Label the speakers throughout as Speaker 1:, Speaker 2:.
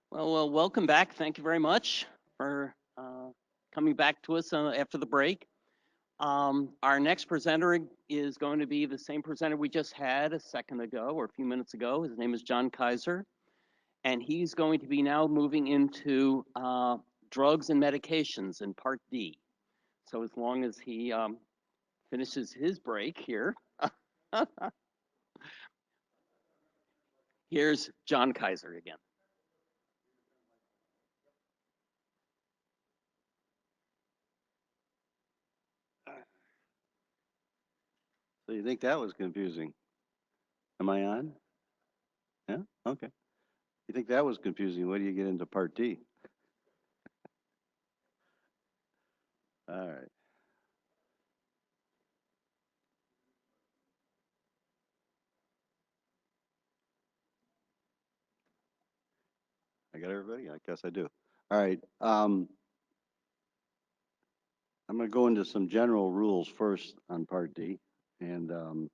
Speaker 1: Well, welcome back. Thank you very much for coming back to us after the break. Our next presenter is going to be the same presenter we just had a second ago or a few minutes ago. His name is John Kaiser, and he's going to be now moving into drugs and medications in Part D. So as long as he finishes his break here, here's John Kaiser again.
Speaker 2: So you think that was confusing? Am I on? Yeah? Okay. You think that was confusing? What do you get into Part D? All right. I got everybody? I guess I do. All right. I'm going to go into some general rules first on Part D and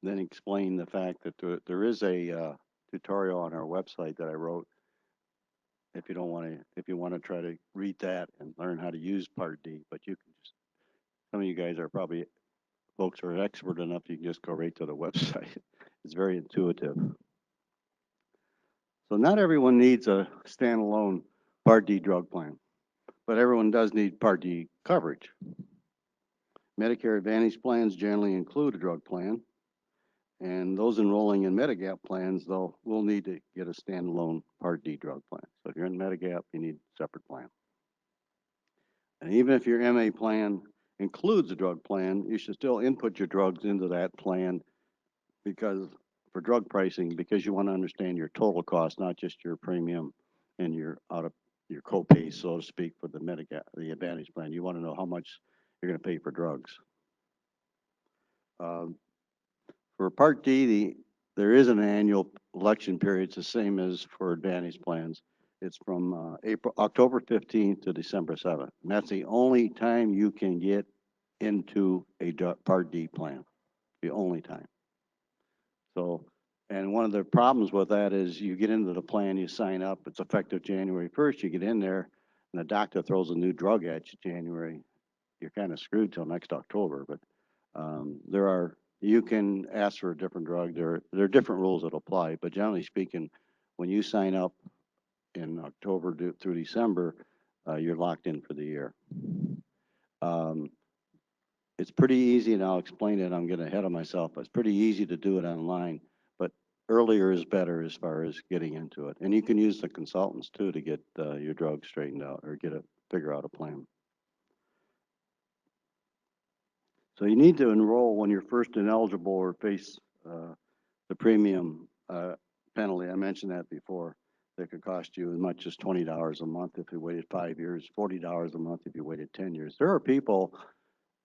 Speaker 2: then explain the fact that there is a tutorial on our website that I wrote if you don't want to, if you want to try to read that and learn how to use Part D. But you can just, some of you guys are probably folks who are expert enough, you can just go right to the website. It's very intuitive. So not everyone needs a standalone Part D drug plan, but everyone does need Part D coverage. Medicare Advantage plans generally include a drug plan, and those enrolling in Medigap plans, though, will need to get a standalone Part D drug plan. So if you're in Medigap, you need a separate plan. And even if your MA plan includes a drug plan, you should still input your drugs into that plan because for drug pricing, because you want to understand your total cost, not just your premium and your out of your copay, so to speak, for the Medigap, the Advantage plan. You want to know how much you're going to pay for drugs. Um, for Part D, there is an annual election period. It's the same as for Advantage plans. It's from October 15th to December 7th. And that's the only time you can get into a Part D plan. The only time. So, and one of the problems with that is you get into the plan, you sign up, it's effective January 1st, you get in there, and the doctor throws a new drug at you January. You're kind of screwed till next October, but you can ask for a different drug. There are different rules that apply, but generally speaking, when you sign up in October through December, you're locked in for the year. Um, it's pretty easy, and I'll explain it. I'm getting ahead of myself, but it's pretty easy to do it online. But earlier is better as far as getting into it. And you can use the consultants too to get your drugs straightened out or figure out a plan. So you need to enroll when you're first ineligible or face the premium penalty. I mentioned that before. That could cost you as much as $20 a month if you waited 5 years, $40 a month if you waited 10 years. There are people,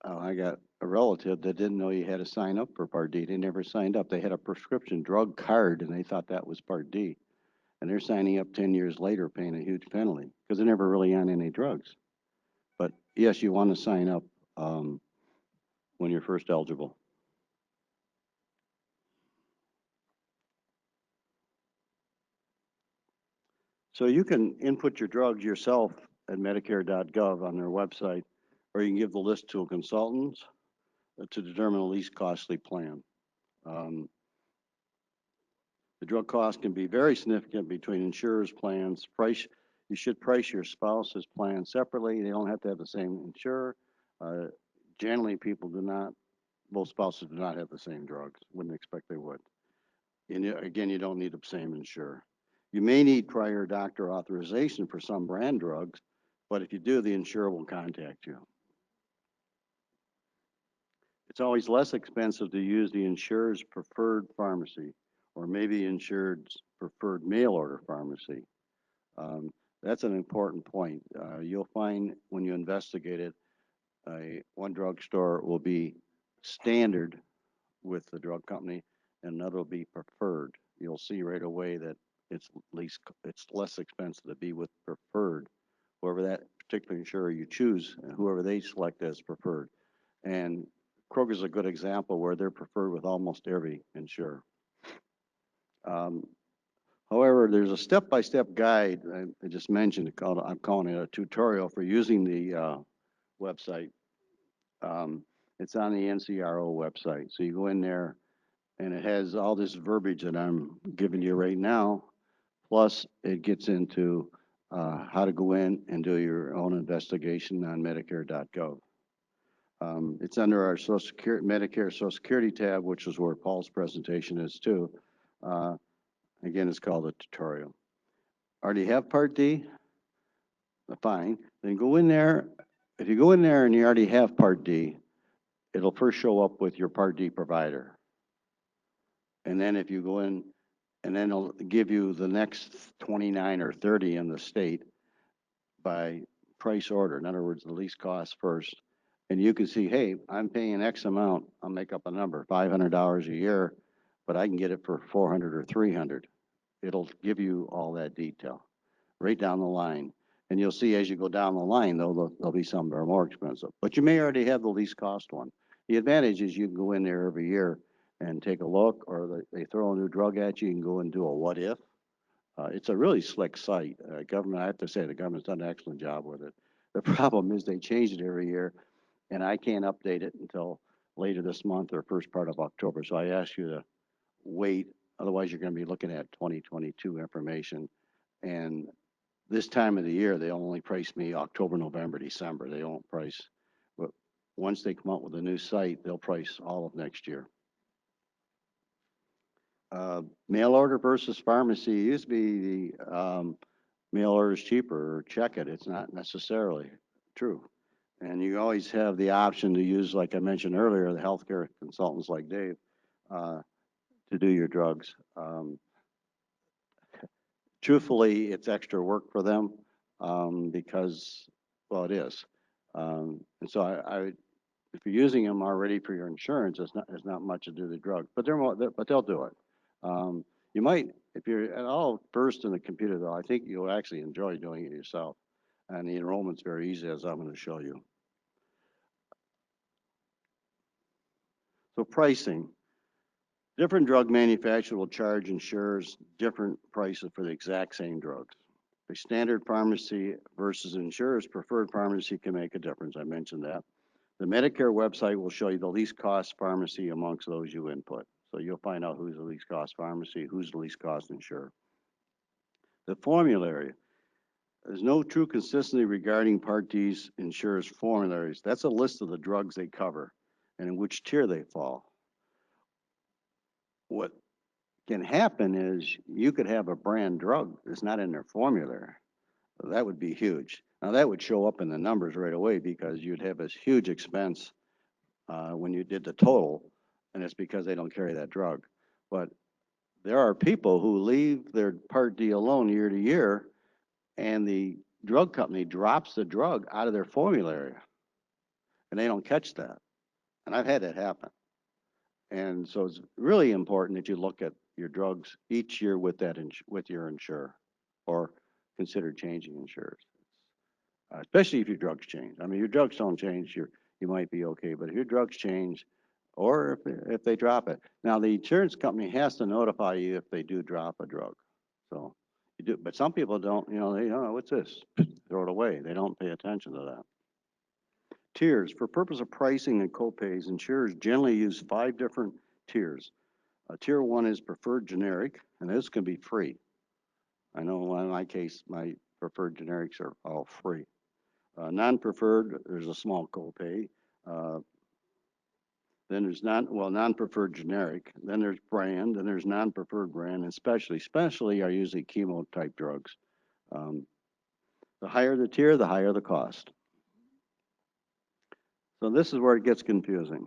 Speaker 2: I got a relative that didn't know you had to sign up for Part D. They never signed up. They had a prescription drug card and they thought that was Part D. And they're signing up 10 years later paying a huge penalty because they're never really on any drugs. But yes, you want to sign up when you're first eligible. So you can input your drugs yourself at Medicare.gov on their website, or you can give the list to a consultant to determine the least costly plan. Um, the drug cost can be very significant between insurers' plans. You should price your spouse's plan separately. They don't have to have the same insurer. Uh, Generally, people do not. Both spouses do not have the same drugs. Wouldn't expect they would. And again, you don't need the same insurer. You may need prior doctor authorization for some brand drugs, but if you do, the insurer will contact you. It's always less expensive to use the insurer's preferred pharmacy or maybe insured's preferred mail order pharmacy. Um, that's an important point. You'll find when you investigate it, one drugstore will be standard with the drug company and another will be preferred. You'll see right away that it's less expensive to be with preferred, whoever that particular insurer you choose, whoever they select as preferred. And Kroger's a good example where they're preferred with almost every insurer. Um, However, there's a step-by-step guide I just mentioned called, I'm calling it a tutorial for using the website. It's on the NCRO website. So you go in there and it has all this verbiage that I'm giving you right now. Plus it gets into how to go in and do your own investigation on Medicare.gov. It's under our Social Security, Medicare Social Security tab, which is where Paul's presentation is too. Again, it's called a tutorial. Already have Part D? Fine. Then go in there. If you go in there and you already have Part D, it'll first show up with your Part D provider. And then if you go in, and then it'll give you the next 29 or 30 in the state by price order. In other words, the least cost first. And you can see, hey, I'm paying X amount. I'll make up a number, $500 a year, but I can get it for 400 or 300. It'll give you all that detail right down the line. And you'll see as you go down the line, though, there'll be some that are more expensive. But you may already have the least cost one. The advantage is you can go in there every year and take a look, or they throw a new drug at you, you can go and do a what if. It's a really slick site. Government, I have to say, the government's done an excellent job with it. The problem is they change it every year, and I can't update it until later this month or first part of October. So I ask you to wait. Otherwise, you're going to be looking at 2022 information. And this time of the year, they only price me October, November, December. They don't price. But once they come out with a new site, they'll price all of next year. Mail order versus pharmacy. It used to be the mail order is cheaper or check it. It's not necessarily true. And you always have the option to use, like I mentioned earlier, the healthcare consultants like Dave to do your drugs. Truthfully, it's extra work for them because, well, it is. And so if you're using them already for your insurance, it's not much to do the drug, but but they'll do it. You might, if you're at all versed in the computer, though, I think you'll actually enjoy doing it yourself. And the enrollment's very easy, as I'm going to show you. So pricing. Different drug manufacturers will charge insurers different prices for the exact same drugs. A standard pharmacy versus insurer's preferred pharmacy can make a difference. I mentioned that. The Medicare website will show you the least cost pharmacy amongst those you input. So you'll find out who's the least cost pharmacy, who's the least cost insurer. The formulary. There's no true consistency regarding Part D's insurers' formularies. That's a list of the drugs they cover and in which tier they fall. What can happen is you could have a brand drug that's not in their formulary. That would be huge. Now that would show up in the numbers right away because you'd have this huge expense when you did the total, and it's because they don't carry that drug. But there are people who leave their Part D alone year to year, and the drug company drops the drug out of their formulary, and they don't catch that. And I've had that happen. And so it's really important that you look at your drugs each year with with your insurer, or consider changing insurers, especially if your drugs change. I mean, your drugs don't change, you might be okay, but if your drugs change, or if they drop it. Now, the insurance company has to notify you if they do drop a drug. So you do, but some people don't, they don't know, what's this? Throw it away. They don't pay attention to that. Tiers. For purpose of pricing and copays, insurers generally use 5 different tiers. Tier 1 is preferred generic, and this can be free. I know in my case, my preferred generics are all free. Non-preferred, there's a small copay. Then there's non-preferred generic. Then there's brand. Then there's non-preferred brand, and specialty. Specialty are usually chemo-type drugs. The higher the tier, the higher the cost. So this is where it gets confusing,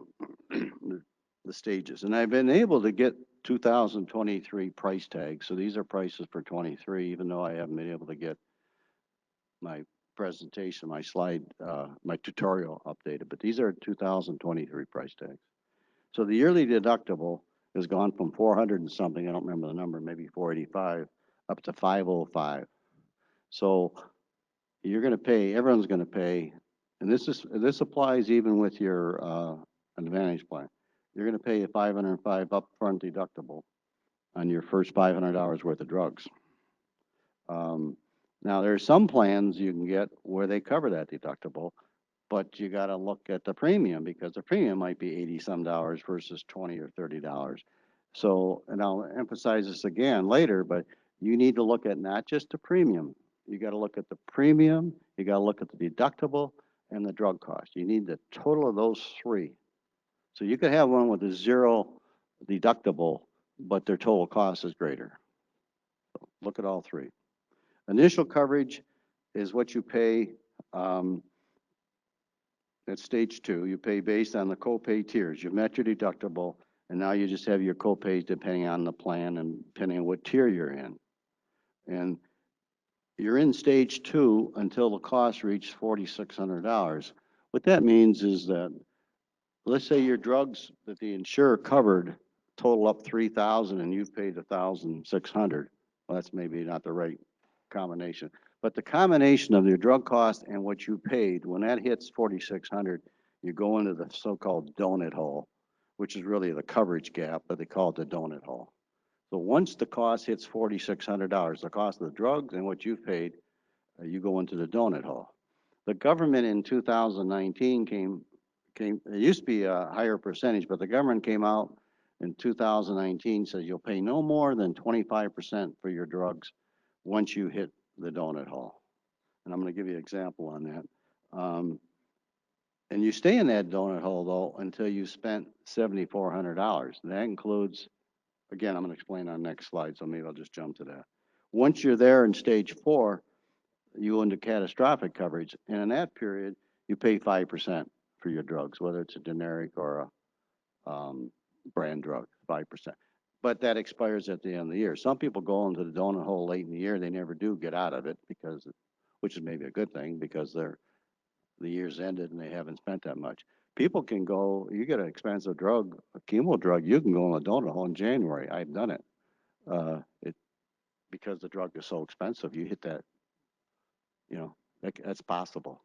Speaker 2: the stages. And I've been able to get 2023 price tags. So these are prices for 23, even though I haven't been able to get my presentation, my slide, my tutorial updated. But these are 2023 price tags. So the yearly deductible has gone from 400 and something, I don't remember the number, maybe 485, up to 505. So you're going to pay, everyone's going to pay, and this applies even with your Advantage plan. You're going to pay a 505 upfront deductible on your first $500 worth of drugs. Um, Now, there's some plans you can get where they cover that deductible, but you got to look at the premium because the premium might be 80 some dollars versus 20 or $30. So, and I'll emphasize this again later, but you need to look at not just the premium. You got to look at the premium, you got to look at the deductible and the drug cost. You need the total of those three. So you could have one with a zero deductible, but their total cost is greater. Look at all three. Initial coverage is what you pay um, at stage two. You pay based on the copay tiers. You've met your deductible, and now you just have your copays depending on the plan and depending on what tier you're in. And you're in stage two until the cost reaches $4,600. What that means is that, let's say your drugs that the insurer covered total up 3,000 and you've paid 1,600. Well, that's maybe not the right combination. But the combination of your drug cost and what you paid, when that hits 4,600, you go into the so-called donut hole, which is really the coverage gap, but they call it the donut hole. So once the cost hits $4,600, the cost of the drugs and what you've paid, you go into the donut hole. The government in 2019 it used to be a higher percentage, but the government came out in 2019, says you'll pay no more than 25% for your drugs once you hit the donut hole. And I'm going to give you an example on that. And you stay in that donut hole though until you spent $7,400. That includes, again, I'm going to explain on the next slide, so maybe I'll just jump to that. Once you're there in stage four, you go into catastrophic coverage, and in that period, you pay 5% for your drugs, whether it's a generic or a brand drug, 5%. But that expires at the end of the year. Some people go into the donut hole late in the year, they never do get out of it because, which is maybe a good thing because the year's ended and they haven't spent that much. People can go, you get an expensive drug, a chemo drug, you can go in the donut hole in January. I've done it. It because the drug is so expensive, you hit that, you know, that's possible.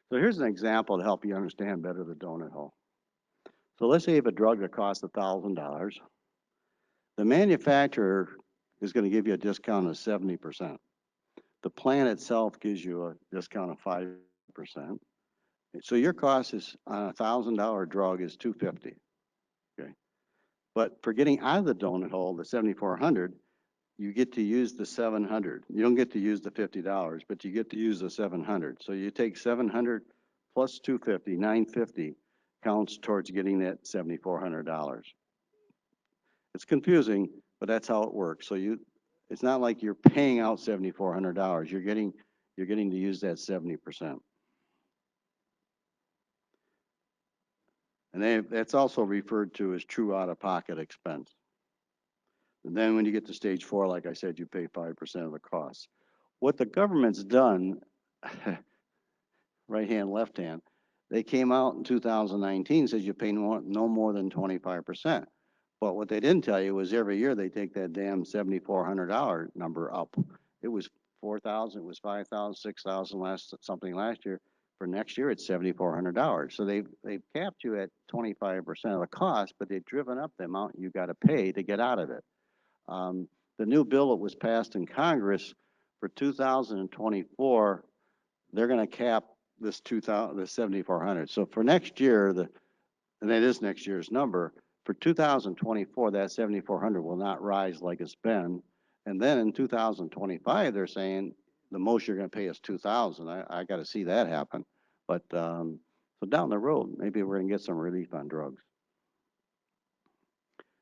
Speaker 2: So here's an example to help you understand better the donut hole. So let's say you have a drug that costs $1,000. The manufacturer is going to give you a discount of 70%. The plan itself gives you a discount of 5%. So your cost is on $1,000 drug is $250. Okay. But for getting out of the donut hole, the 7,400, you get to use the 700. You don't get to use the $50, but you get to use the 700. So you take 700 plus 250, 950 counts towards getting that $7,400. It's confusing, but that's how it works. So it's not like you're paying out $7,400. You're getting to use that 70%. And that's also referred to as true out-of-pocket expense. And then when you get to stage four, like I said, you pay 5% of the cost. What the government's done, right hand, left hand, they came out in 2019, says you pay no more than 25%. But what they didn't tell you was every year they take that damn $7,400 number up. It was 4,000, it was 5,000, 6,000 something last year. For next year, it's $7,400. So they've capped you at 25% of the cost, but they've driven up the amount you got to pay to get out of it. The new bill that was passed in Congress for 2024, they're going to cap this 7,400. So for next year, and that is next year's number, for 2024, that 7,400 will not rise like it's been. And then in 2025, they're saying the most you're going to pay is 2,000. I got to see that happen. But so down the road, maybe we're going to get some relief on drugs.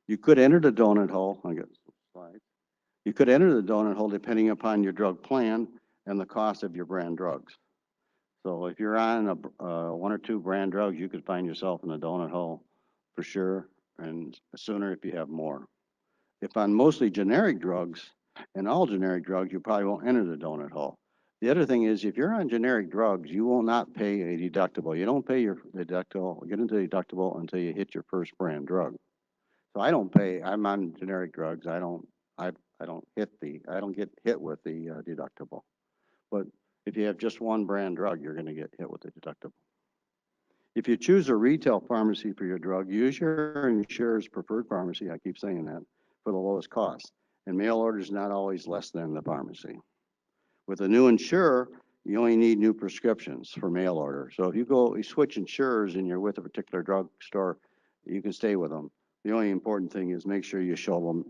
Speaker 2: You could enter the donut hole. I got some slides. You could enter the donut hole depending upon your drug plan and the cost of your brand drugs. So if you're on one or two brand drugs, you could find yourself in the donut hole for sure, and sooner if you have more. If on mostly generic drugs and all generic drugs, you probably won't enter the donut hole. The other thing is, if you're on generic drugs, you will not pay a deductible. You don't pay your deductible, get into the deductible until you hit your first brand drug. So I don't pay. I'm on generic drugs. I don't get hit with the deductible. But if you have just one brand drug, you're going to get hit with the deductible. If you choose a retail pharmacy for your drug, use your insurer's preferred pharmacy. I keep saying that for the lowest cost. and mail order is not always less than the pharmacy. With a new insurer, you only need new prescriptions for mail order. So if you switch insurers and you're with a particular drugstore, you can stay with them. The only important thing is make sure you show them,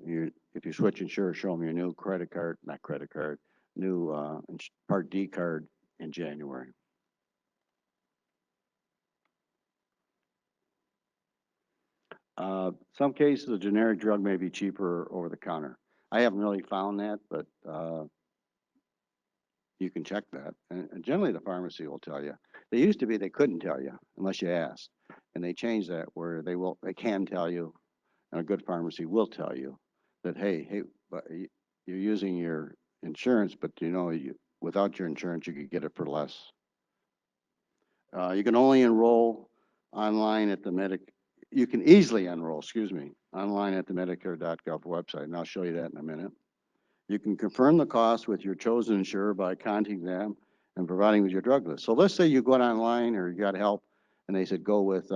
Speaker 2: if you switch insurers, show them your new new Part D card in January. Some cases, a generic drug may be cheaper over the counter. I haven't really found that, but you can check that. And generally, the pharmacy will tell you. They used to be they couldn't tell you unless you asked, and they changed that where they can tell you, and a good pharmacy will tell you that hey, but you're using your insurance, but without your insurance, you could get it for less. You can only enroll online at the Medic. You can easily enroll, excuse me, online at the Medicare.gov website, and I'll show you that in a minute. You can confirm the cost with your chosen insurer by contacting them and providing with your drug list. So let's say you go online or you got help, and they said go with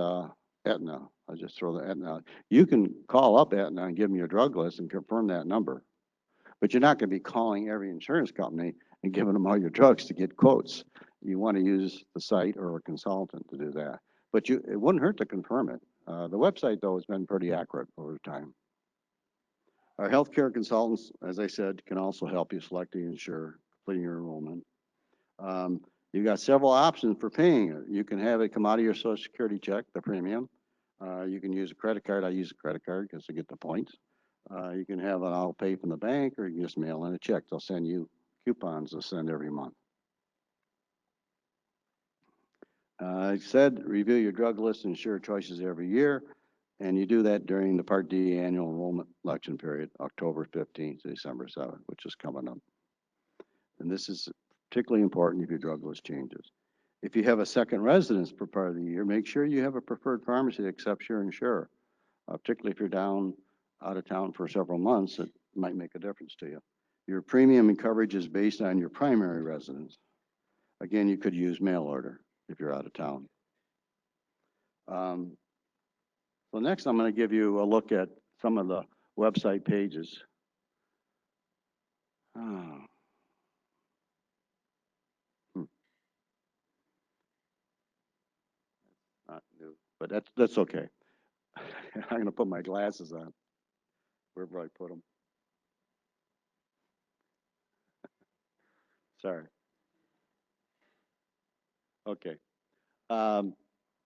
Speaker 2: Aetna. I'll just throw the Aetna out. You can call up Aetna and give them your drug list and confirm that number. But you're not going to be calling every insurance company and giving them all your drugs to get quotes. You want to use the site or a consultant to do that. But it wouldn't hurt to confirm it. The website, though, has been pretty accurate over time. Our healthcare consultants, as I said, can also help you select the insurer, completing your enrollment. You've got several options for paying it. You can have it come out of your Social Security check, the premium. You can use a credit card. I use a credit card because I get the points. You can have an auto pay from the bank, or you can just mail in a check. They'll send you coupons to send every month. I said review your drug list and insurer choices every year, and you do that during the Part D annual enrollment election period, October 15th to December 7th, which is coming up. And this is particularly important if your drug list changes. If you have a second residence per part of the year, make sure you have a preferred pharmacy that accepts your insurer, particularly if you're out of town for several months. It might make a difference to you. Your premium and coverage is based on your primary residence. Again, you could use mail order if you're out of town. So next, I'm going to give you a look at some of the website pages. Oh. Not new, but that's okay. I'm going to put my glasses on. Wherever I put them. Sorry. Okay.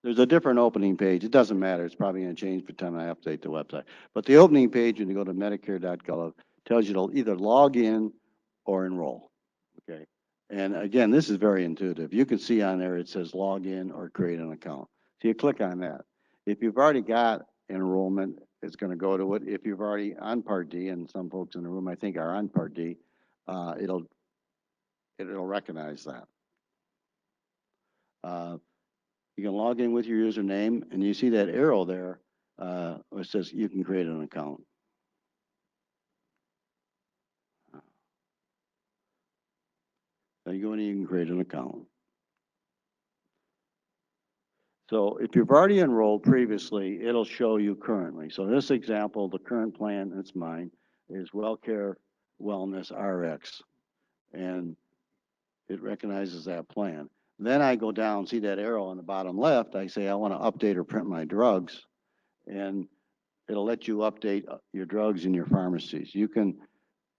Speaker 2: There's a different opening page. It doesn't matter. It's probably going to change by the time I update the website. But the opening page, when you go to Medicare.gov, tells you to either log in or enroll. Okay. And again, this is very intuitive. You can see on there it says log in or create an account. So you click on that. If you've already got enrollment, it's going to go to it. If you've already on Part D, and some folks in the room I think are on Part D, it'll recognize that. You can log in with your username, and you see that arrow there, which says you can create an account. So you go in and you can create an account. So if you've already enrolled previously, it'll show you currently. So in this example, the current plan, that's mine, is WellCare Wellness RX. And it recognizes that plan. Then I go down, see that arrow on the bottom left, I say I want to update or print my drugs, and it'll let you update your drugs in your pharmacies. You can,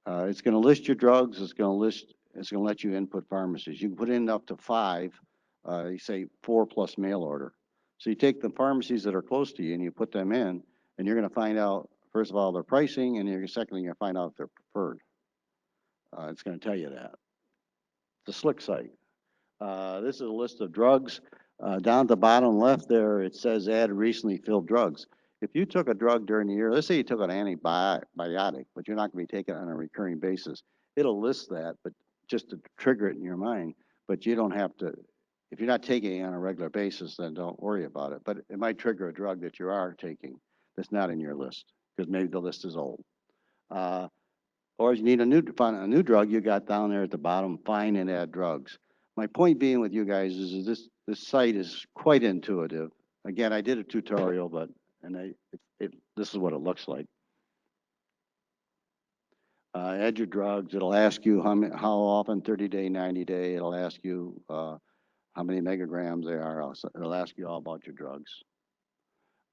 Speaker 2: it's going to list your drugs, it's going to let you input pharmacies. You can put in up to 5, you say 4 plus mail order. So you take the pharmacies that are close to you and you put them in, and you're going to find out, first of all, their pricing, and secondly, you're going to find out if they're preferred. It's going to tell you that. It's a slick site. This is a list of drugs. Down at the bottom left there, it says add recently filled drugs. If you took a drug during the year, let's say you took an antibiotic, but you're not going to be taking it on a recurring basis, it'll list that, but just to trigger it in your mind. But you don't have to, if you're not taking it on a regular basis, then don't worry about it. But it might trigger a drug that you are taking that's not in your list, because maybe the list is old. Or if you need find a new drug, you got down there at the bottom, find and add drugs. My point being with you guys is this site is quite intuitive. Again, I did a tutorial, but this is what it looks like. add your drugs. It'll ask you how often, 30-day, 90-day. It'll ask you how many megagrams they are. It'll ask you all about your drugs.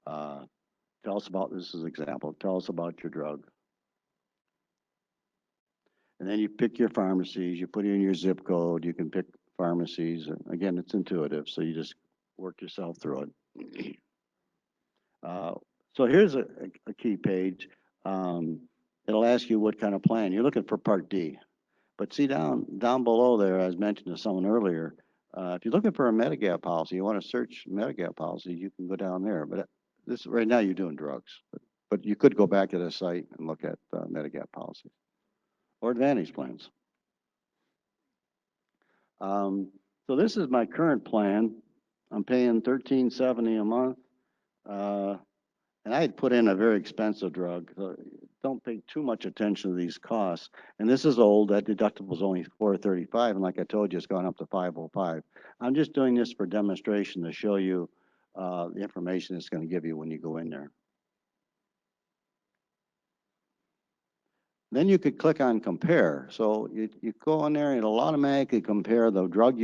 Speaker 2: Tell us about, this is an example, tell us about your drug. And then you pick your pharmacies, you put in your zip code, you can pick pharmacies. Again, it's intuitive, so you just work yourself through it. So here's a key page. It'll ask you what kind of plan. You're looking for Part D. But see down below there, as mentioned to someone earlier, if you're looking for a Medigap policy, you want to search Medigap policy, you can go down there. But this right now you're doing drugs. But you could go back to the site and look at Medigap policies or Advantage plans. So this is my current plan. I'm paying $13.70 a month. And I had put in a very expensive drug. So don't pay too much attention to these costs. And this is old. That deductible is only $435, and like I told you, it's gone up to $505. I'm just doing this for demonstration to show you the information it's going to give you when you go in there. Then you could click on compare. So you go in there and it'll automatically compare the drug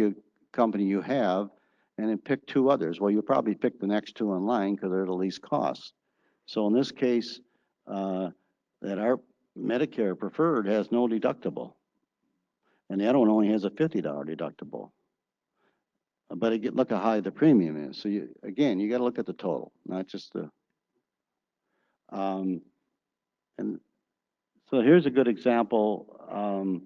Speaker 2: company you have and then pick two others. Well, you'll probably pick the next two in line because they're the least cost. So in this case, that our Medicare preferred has no deductible. And the other one only has a $50 deductible. But look how high the premium is. So again, you got to look at the total, not just the. And so here's a good example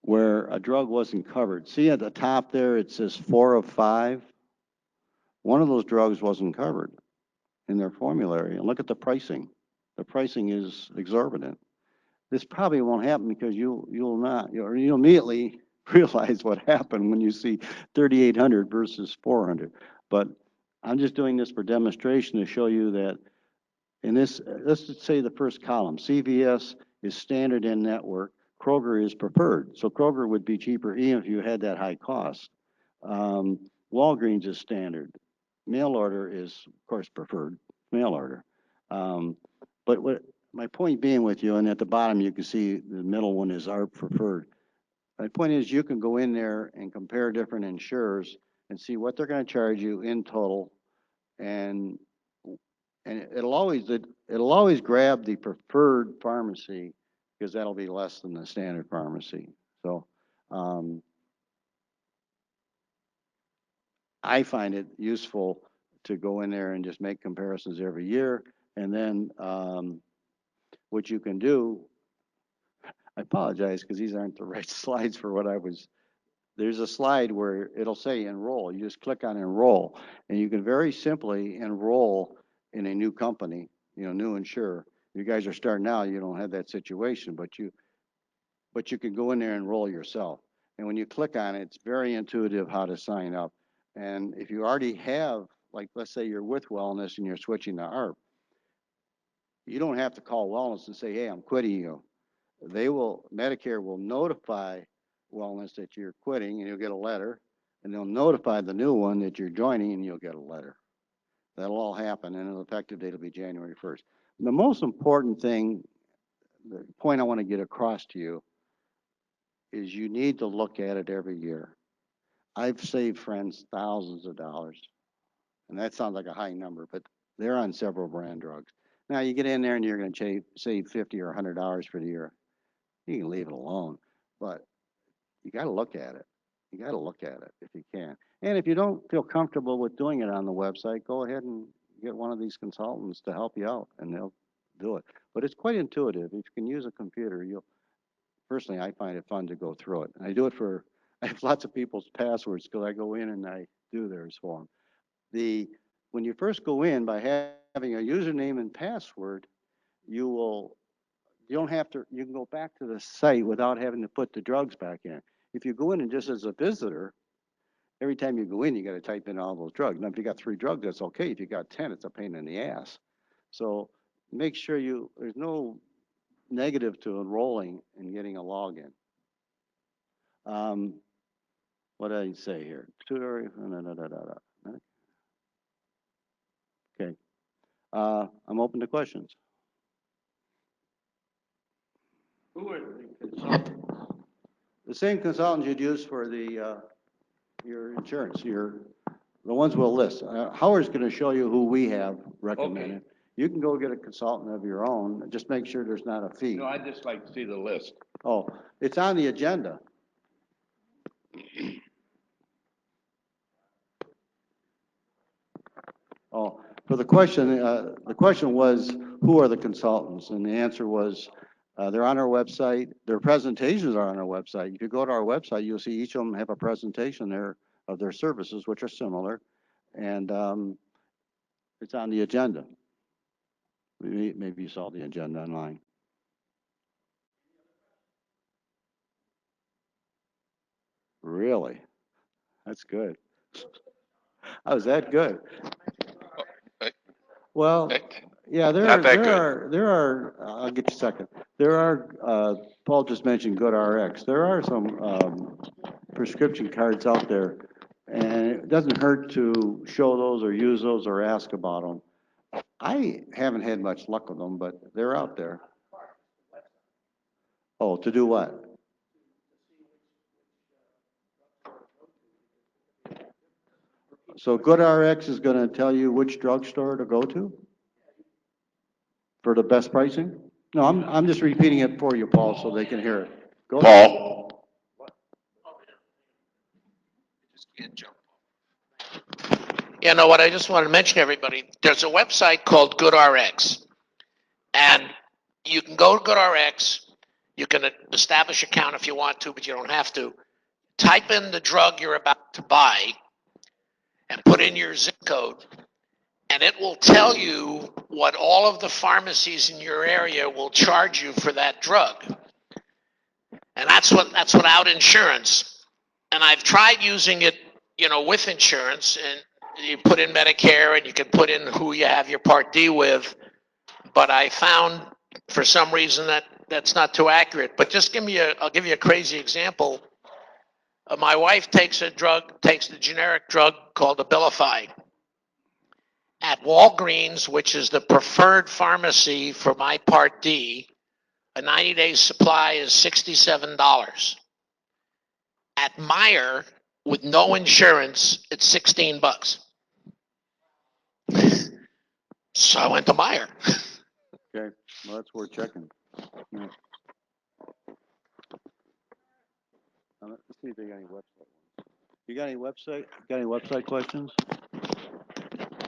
Speaker 2: where a drug wasn't covered. See at the top there, it says 4 of 5. One of those drugs wasn't covered in their formulary. And look at the pricing. The pricing is exorbitant. This probably won't happen because you'll immediately realize what happened when you see 3,800 versus 400. But I'm just doing this for demonstration to show you that in this, let's just say the first column, CVS is standard in network, Kroger is preferred. So Kroger would be cheaper even if you had that high cost. Walgreens is standard. Mail order is, of course, preferred, mail order. But what my point being with you, and at the bottom you can see the middle one is our preferred. My point is you can go in there and compare different insurers and see what they're going to charge you in total, and it'll always grab the preferred pharmacy because that'll be less than the standard pharmacy. So I find it useful to go in there and just make comparisons every year, and then what you can do. I apologize because these aren't the right slides for what I was. There's a slide where it'll say enroll. You just click on enroll, and you can very simply enroll in a new company, new insurer. You guys are starting out, you don't have that situation, but you can go in there and enroll yourself. And when you click on it, it's very intuitive how to sign up. And if you already have, like, let's say you're with Wellness and you're switching to ARP, you don't have to call Wellness and say, hey, I'm quitting you. Medicare will notify Wellness that you're quitting and you'll get a letter, and they'll notify the new one that you're joining and you'll get a letter. That'll all happen, and the effective date will be January 1st. The most important thing, the point I want to get across to you, is you need to look at it every year. I've saved friends thousands of dollars, and that sounds like a high number, but they're on several brand drugs. Now you get in there and you're going to save $50 or $100 for the year. You can leave it alone, but you got to look at it. You got to look at it if you can. And if you don't feel comfortable with doing it on the website, go ahead and get one of these consultants to help you out, and they'll do it. But it's quite intuitive. If you can use a computer, personally, I find it fun to go through it. And I do it I have lots of people's passwords because I go in and I do theirs for them. When you first go in, by having a username and password, you can go back to the site without having to put the drugs back in. If you go in and just as a visitor, every time you go in, you got to type in all those drugs. Now, if you got 3 drugs, that's okay. If you got 10, it's a pain in the ass. So make sure there's no negative to enrolling and getting a login. What did I say here? Okay. I'm open to questions. Who are the consultants? The same consultants you'd use for the, your insurance, the ones we'll list. Howard's gonna show you who we have recommended.
Speaker 3: Okay.
Speaker 2: You can go get a consultant of your own, just make sure there's not a fee.
Speaker 3: No, I'd just like to see the list.
Speaker 2: Oh, it's on the agenda. Oh, for the question was, who are the consultants? And the answer was, they're on our website. Their presentations are on our website. If you go to our website, you'll see each of them have a presentation there of their services, which are similar. And it's on the agenda. Maybe you saw the agenda online. Really? That's good. How is that good? Well, yeah,
Speaker 3: Not that good.
Speaker 2: I'll get you a second. There are, Paul just mentioned GoodRx. There are some prescription cards out there, and it doesn't hurt to show those or use those or ask about them. I haven't had much luck with them, but they're out there. Oh, to do what? So GoodRx is gonna tell you which drugstore to go to for the best pricing? No, I'm just repeating it for you, Paul, so they can hear it. Go ahead.
Speaker 3: Paul?
Speaker 4: You know what? I just wanted to mention to everybody, there's a website called GoodRx. And you can go to GoodRx. You can establish an account if you want to, but you don't have to. Type in the drug you're about to buy and put in your zip code, and it will tell you what all of the pharmacies in your area will charge you for that drug. And that's without insurance. And I've tried using it, with insurance, and you put in Medicare and you can put in who you have your Part D with. But I found for some reason that that's not too accurate. But just I'll give you a crazy example. My wife takes the generic drug called Abilify. At Walgreens, which is the preferred pharmacy for my Part D, a 90-day supply is $67. At Meijer, with no insurance, it's $16. So I went to Meijer.
Speaker 2: Okay, well, that's worth checking. Yeah. Let's see if they got any website ones. You got any website questions?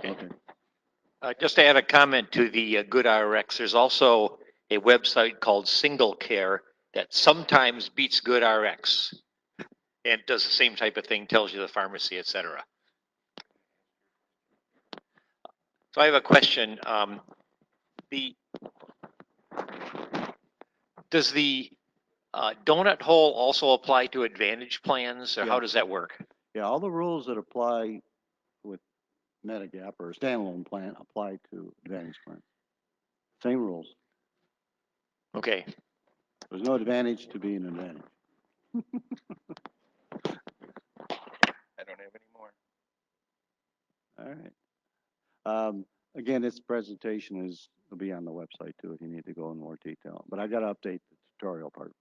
Speaker 2: Okay.
Speaker 5: Just to add a comment to the GoodRx, there's also a website called Single Care that sometimes beats GoodRx and does the same type of thing, tells you the pharmacy, etc. So I have a question. Does the donut hole also apply to Advantage plans, or
Speaker 2: Yeah.
Speaker 5: how does that work?
Speaker 2: Yeah, all the rules that apply with Medigap or a standalone plan apply to Advantage plan. Same rules.
Speaker 5: Okay.
Speaker 2: There's no advantage to being an advantage.
Speaker 3: I don't have any more.
Speaker 2: All right. Again, this presentation will be on the website too if you need to go in more detail. But I got to update the tutorial part.